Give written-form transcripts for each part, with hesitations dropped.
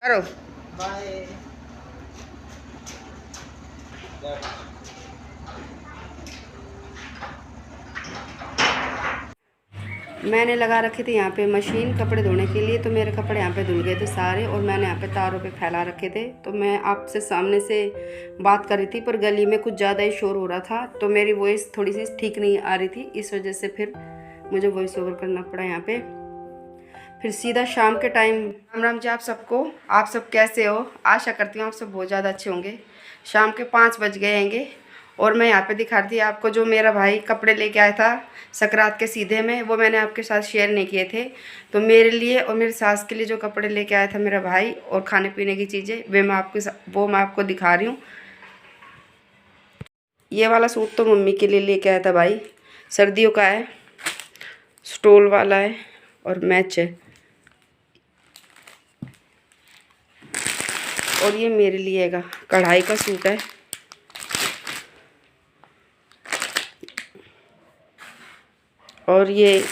करो। बाय। मैंने लगा रखी थी यहाँ पे मशीन कपड़े धोने के लिए, तो मेरे कपड़े यहाँ पे धुल गए थे सारे और मैंने यहाँ पे तारों पे फैला रखे थे। तो मैं आपसे सामने से बात कर रही थी पर गली में कुछ ज़्यादा ही शोर हो रहा था, तो मेरी वॉइस थोड़ी सी ठीक नहीं आ रही थी, इस वजह से फिर मुझे वॉइस ओवर करना पड़ा यहाँ पे। फिर सीधा शाम के टाइम राम राम जी आप सबको। आप सब कैसे हो? आशा करती हूँ आप सब बहुत ज़्यादा अच्छे होंगे। शाम के 5 बज गए हैंगे और मैं यहाँ पे दिखा रही थी आपको जो मेरा भाई कपड़े लेके आया था सकरात के सीधे में, वो मैंने आपके साथ शेयर नहीं किए थे। तो मेरे लिए और मेरी सास के लिए जो कपड़े लेके आया था मेरा भाई और खाने पीने की चीज़ें वो मैं आपको दिखा रही हूँ। ये वाला सूट तो मम्मी के लिए लेके आया था भाई, सर्दियों का है, स्टोल वाला है और मैच है। और ये मेरे लिए है कढ़ाई का सूट है। और ये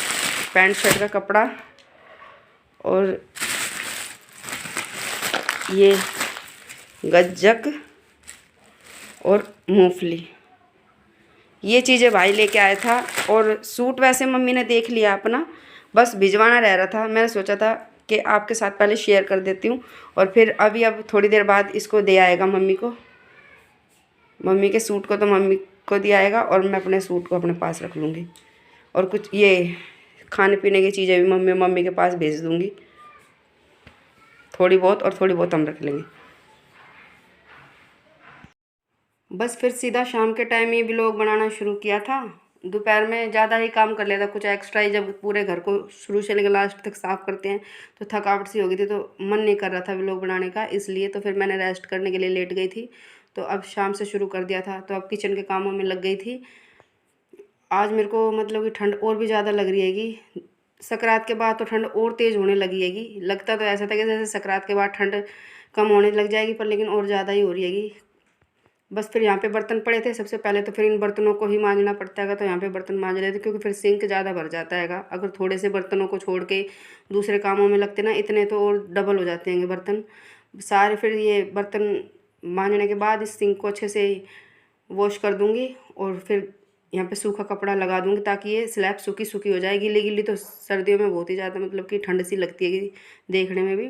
पैंट शर्ट का कपड़ा और ये गज्जक और मूंगफली, ये चीज़ें भाई लेके आया था। और सूट वैसे मम्मी ने देख लिया अपना, बस भिजवाना रह रहा था। मैंने सोचा था कि आपके साथ पहले शेयर कर देती हूँ और फिर अब थोड़ी देर बाद इसको दे आएगा मम्मी को। मम्मी के सूट को तो मम्मी को दिया आएगा और मैं अपने सूट को अपने पास रख लूँगी। और कुछ ये खाने पीने की चीज़ें भी मम्मी के पास भेज दूँगी, थोड़ी बहुत, और थोड़ी बहुत हम रख लेंगे। बस फिर सीधा शाम के टाइम ये व्लॉग बनाना शुरू किया था। दोपहर में ज़्यादा ही काम कर लिया था, कुछ एक्स्ट्रा ही। जब पूरे घर को शुरू से लेकर लास्ट तक साफ़ करते हैं तो थकावट सी हो गई थी, तो मन नहीं कर रहा था व्लॉग बनाने का, इसलिए तो फिर मैंने रेस्ट करने के लिए लेट गई थी। तो अब शाम से शुरू कर दिया था, तो अब किचन के कामों में लग गई थी। आज मेरे को मतलब कि ठंड और भी ज़्यादा लग रही हैगी। सकरात के बाद तो ठंड और तेज़ होने लगी हैगी। लगता तो ऐसा था कि जैसे सकरात के बाद ठंड कम होने लग जाएगी, पर लेकिन और ज़्यादा ही हो रही हैगी। बस फिर यहाँ पे बर्तन पड़े थे सबसे पहले, तो फिर इन बर्तनों को ही मांजना पड़ता है, तो यहाँ पे बर्तन मांज रहे थे क्योंकि फिर सिंक ज़्यादा भर जाता है। अगर थोड़े से बर्तनों को छोड़ के दूसरे कामों में लगते ना, इतने तो और डबल हो जाते हैं बर्तन सारे। फिर ये बर्तन मांजने के बाद इस सिंक को अच्छे से वॉश कर दूँगी और फिर यहाँ पे सूखा कपड़ा लगा दूँगी ताकि ये स्लैब सूखी सूखी हो जाए। गीली गीली तो सर्दियों में बहुत ही ज़्यादा मतलब कि ठंड सी लगती है देखने में भी।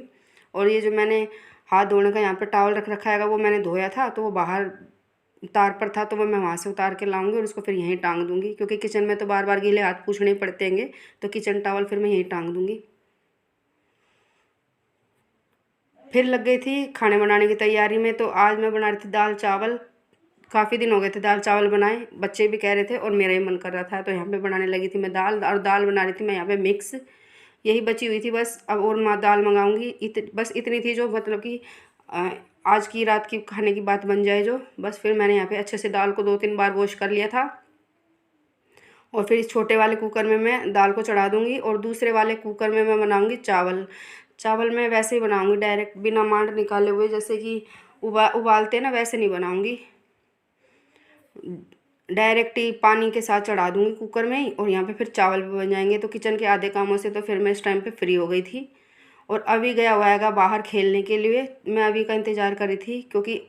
और ये जो मैंने हाथ धोने का यहाँ पे टॉवल रख रखा है वो मैंने धोया था, तो वो बाहर तार पर था, तो वो मैं वहाँ से उतार के लाऊंगी और उसको फिर यहीं टांग दूँगी, क्योंकि किचन में तो बार बार गीले हाथ पूछने ही पड़ते हैं। तो किचन टॉवल फिर मैं यहीं टांग दूँगी। फिर लग गई थी खाने बनाने की तैयारी में। तो आज मैं बना रही थी दाल चावल। काफ़ी दिन हो गए थे दाल चावल बनाए, बच्चे भी कह रहे थे और मेरा ही मन कर रहा था, तो यहाँ पे बनाने लगी थी मैं दाल। और दाल बना रही थी मैं यहाँ पे मिक्स, यही बची हुई थी बस। अब और दाल मंगाऊंगी, बस इतनी थी जो मतलब कि आज की रात की खाने की बात बन जाए जो। बस फिर मैंने यहाँ पे अच्छे से दाल को 2-3 बार वॉश कर लिया था और फिर इस छोटे वाले कुकर में मैं दाल को चढ़ा दूँगी और दूसरे वाले कुकर में मैं बनाऊँगी चावल। चावल मैं वैसे ही बनाऊँगी डायरेक्ट, बिना मांड निकाले हुए, जैसे कि उबालते हैं ना, वैसे नहीं बनाऊँगी। डायरेक्ट ही पानी के साथ चढ़ा दूँगी कुकर में ही और यहाँ पे फिर चावल भी बन जाएंगे। तो किचन के आधे कामों से तो फिर मैं इस टाइम पे फ्री हो गई थी। और अभी गया हुआ है बाहर खेलने के लिए, मैं अभी का इंतज़ार कर रही थी, क्योंकि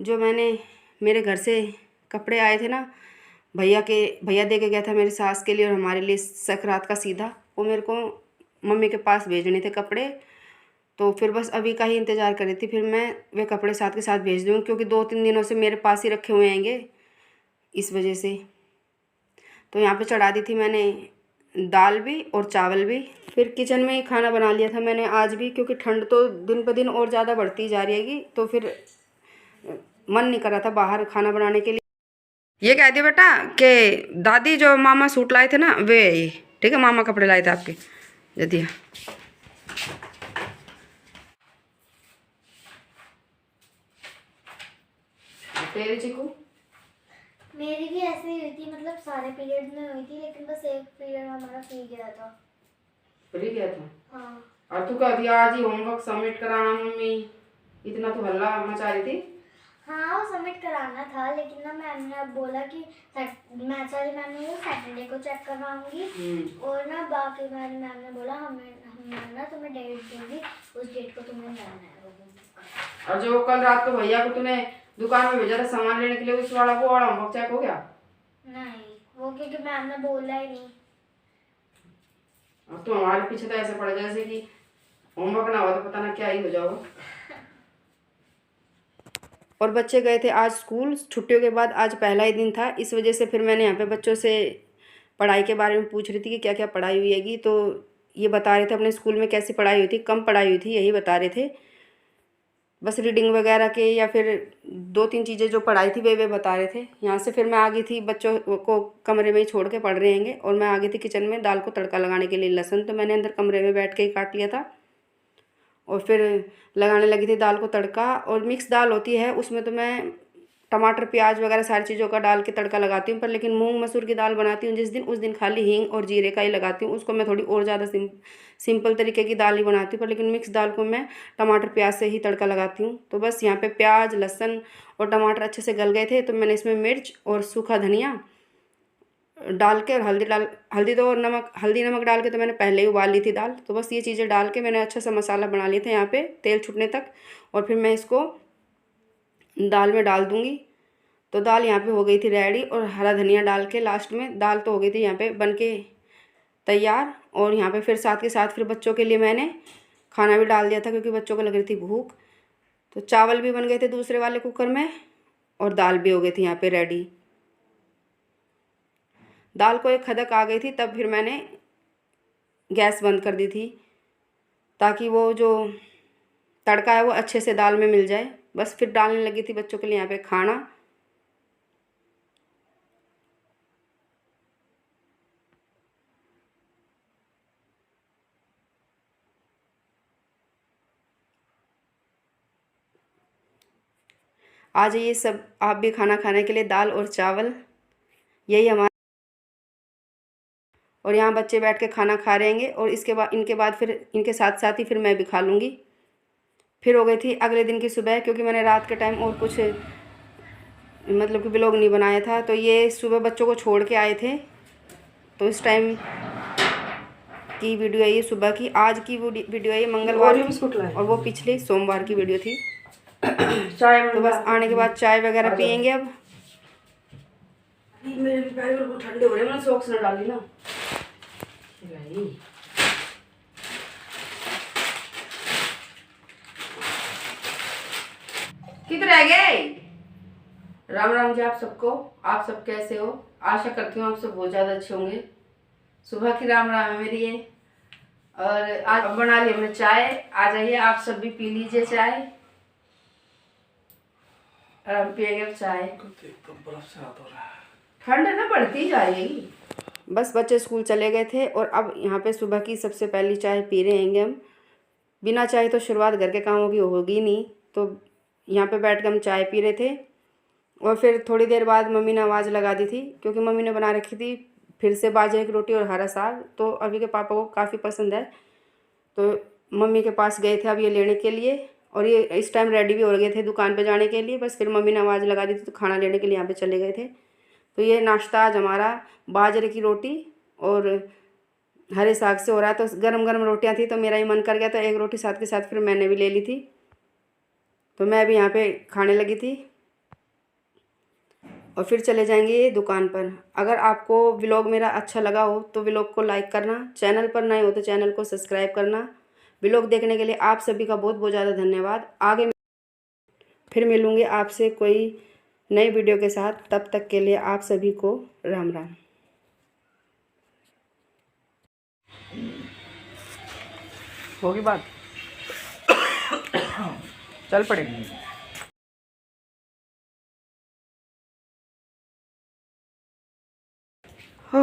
जो मैंने मेरे घर से कपड़े आए थे ना, भैया दे के गया था मेरी सास के लिए और हमारे लिए सकरात का सीधा, वो मेरे को मम्मी के पास भेजने थे कपड़े। तो फिर बस अभी का ही इंतज़ार कर रही थी, फिर मैं वे कपड़े साथ के साथ भेज दूँगी, क्योंकि 2-3 दिनों से मेरे पास ही रखे हुए हैंगे, इस वजह से। तो यहाँ पे चढ़ा दी थी मैंने दाल भी और चावल भी। फिर किचन में ही खाना बना लिया था मैंने आज भी, क्योंकि ठंड तो दिन प दिन और ज़्यादा बढ़ती जा रही हैगी, तो फिर मन नहीं कर रहा था बाहर खाना बनाने के लिए। ये कह दिया बेटा कि दादी जो मामा सूट लाए थे ना वे, ठीक है, मामा कपड़े लाए थे आपके, दीदी। तेरी चिकू मेरी भी ऐसे ही हुई थी, मतलब सारे पीरियड्स में हुई थी, लेकिन बस एक पीरियड हमारा फ्री गया था। फ्री गया था? हाँ। और तू कह दिया आज ही होमवर्क सबमिट कराना मम्मी, इतना तो हल्ला मचा रही थी। हाँ वो सबमिट कराना था, लेकिन ना मैम ने अब बोला कि मैथ्स वाली मैम ने बोला सैटरडे को चेक करवाऊंगी, और ना बाकी मैम ने बोला हमें ना तुम्हें डेट दूंगी, उस डेट को तुम्हें लाना है वो। और जो कल रात को भैया को तूने दुकान में भेजा था सामान लेने के लिए, उस वाला वो वाला होमवर्क चेक हो गया? नहीं, वो क्योंकि मैम ने बोला ही नहीं। अब तो हमारे पीछे तो ऐसे पड़ा जैसे कि होमवर्क ना हो तो पता ना क्या ही हो जाओ। और बच्चे गए थे आज स्कूल छुट्टियों के बाद, आज पहला ही दिन था, इस वजह से फिर मैंने यहाँ पे बच्चों से पढ़ाई के बारे में पूछ रही थी कि क्या क्या पढ़ाई हुई हैगी। तो ये बता रहे थे अपने स्कूल में कैसी पढ़ाई हुई थी, कम पढ़ाई हुई थी, यही बता रहे थे। बस रीडिंग वगैरह के या फिर 2-3 चीज़ें जो पढ़ाई थी वे बता रहे थे। यहाँ से फिर मैं आ गई थी, बच्चों को कमरे में ही छोड़ के पढ़ रहे हैंगे, और मैं आ गई थी किचन में दाल को तड़का लगाने के लिए। लहसुन तो मैंने अंदर कमरे में बैठ के ही काट लिया था, और फिर लगाने लगी थी दाल को तड़का। और मिक्स दाल होती है, उसमें तो मैं टमाटर प्याज वगैरह सारी चीज़ों का डाल के तड़का लगाती हूँ, पर लेकिन मूंग मसूर की दाल बनाती हूँ जिस दिन, उस दिन खाली हींग और जीरे का ही लगाती हूँ। उसको मैं थोड़ी और ज़्यादा सिंपल तरीके की दाल ही बनाती हूँ, पर लेकिन मिक्स दाल को मैं टमाटर प्याज से ही तड़का लगाती हूँ। तो बस यहाँ पे प्याज लहसुन और टमाटर अच्छे से गल गए थे, तो मैंने इसमें मिर्च और सूखा धनिया डाल के, और हल्दी तो, और हल्दी नमक डाल के तो मैंने पहले ही उबाल ली थी दाल। तो बस ये चीज़ें डाल के मैंने अच्छा सा मसाला बना लिया था यहाँ पे तेल छूटने तक, और फिर मैं इसको दाल में डाल दूँगी। तो दाल यहाँ पे हो गई थी रेडी, और हरा धनिया डाल के लास्ट में दाल तो हो गई थी यहाँ पे बन के तैयार। और यहाँ पे फिर साथ के साथ फिर बच्चों के लिए मैंने खाना भी डाल दिया था, क्योंकि बच्चों को लग रही थी भूख। तो चावल भी बन गए थे दूसरे वाले कुकर में, और दाल भी हो गई थी यहाँ पे रेडी। दाल को एक खदक आ गई थी, तब फिर मैंने गैस बंद कर दी थी, ताकि वो जो तड़का है वो अच्छे से दाल में मिल जाए। बस फिर डालने लगी थी बच्चों के लिए यहाँ पे खाना। आ जाइए सब आप भी खाना खाने के लिए, दाल और चावल यही हमारा। और यहाँ बच्चे बैठ के खाना खा रहे हैं, और इसके बाद इनके बाद फिर इनके साथ साथ ही फिर मैं भी खा लूँगी। फिर हो गई थी अगले दिन की सुबह, क्योंकि मैंने रात के टाइम और कुछ मतलब कि व्लॉग नहीं बनाया था। तो ये सुबह बच्चों को छोड़ के आए थे, तो इस टाइम की वीडियो है ये सुबह की। आज की वीडियो है ये मंगलवार की, और वो पिछले सोमवार की वीडियो थी। चाय तो बस आने के बाद चाय वगैरह पियेंगे। अब मेरे भी पैर बिल्कुल ठंडे हो रहे हैं, मैंने सॉक्स ना डाली ना। किधर रह गए? राम राम जी आप सबको। आप सब कैसे हो? आशा करती हूँ आप सब बहुत ज़्यादा अच्छे होंगे। सुबह की राम राम है मेरी ये। और आज बना ली हमने चाय, आ जाइए आप सब भी पी लीजिए चाय। और हम पिएंगे चाय। ठंड ना बढ़ती जा रही। बस बच्चे स्कूल चले गए थे, और अब यहाँ पे सुबह की सबसे पहली चाय पी रहे हैं हम। बिना चाय तो शुरुआत घर के कामों की होगी नहीं। तो यहाँ पे बैठ कर हम चाय पी रहे थे, और फिर थोड़ी देर बाद मम्मी ने आवाज़ लगा दी थी, क्योंकि मम्मी ने बना रखी थी फिर से बाजरे की रोटी और हरा साग। तो अभी के पापा को काफ़ी पसंद है, तो मम्मी के पास गए थे अब ये लेने के लिए, और ये इस टाइम रेडी भी हो गए थे दुकान पे जाने के लिए। बस फिर मम्मी ने आवाज़ लगा दी थी, तो खाना लेने के लिए यहाँ पे चले गए थे। तो ये नाश्ता आज हमारा बाजरे की रोटी और हरे साग से हो रहा है। तो गरम गरम रोटियाँ थी, तो मेरा ही मन कर गया, तो एक रोटी साथ के साथ फिर मैंने भी ले ली थी। तो मैं भी यहाँ पे खाने लगी थी, और फिर चले जाएंगे दुकान पर। अगर आपको व्लॉग मेरा अच्छा लगा हो तो व्लॉग को लाइक करना, चैनल पर नए हो तो चैनल को सब्सक्राइब करना। व्लॉग देखने के लिए आप सभी का बहुत बहुत ज़्यादा धन्यवाद। आगे फिर मिलूँगी आपसे कोई नई वीडियो के साथ, तब तक के लिए आप सभी को राम राम। होगी बात, चल पड़े। हो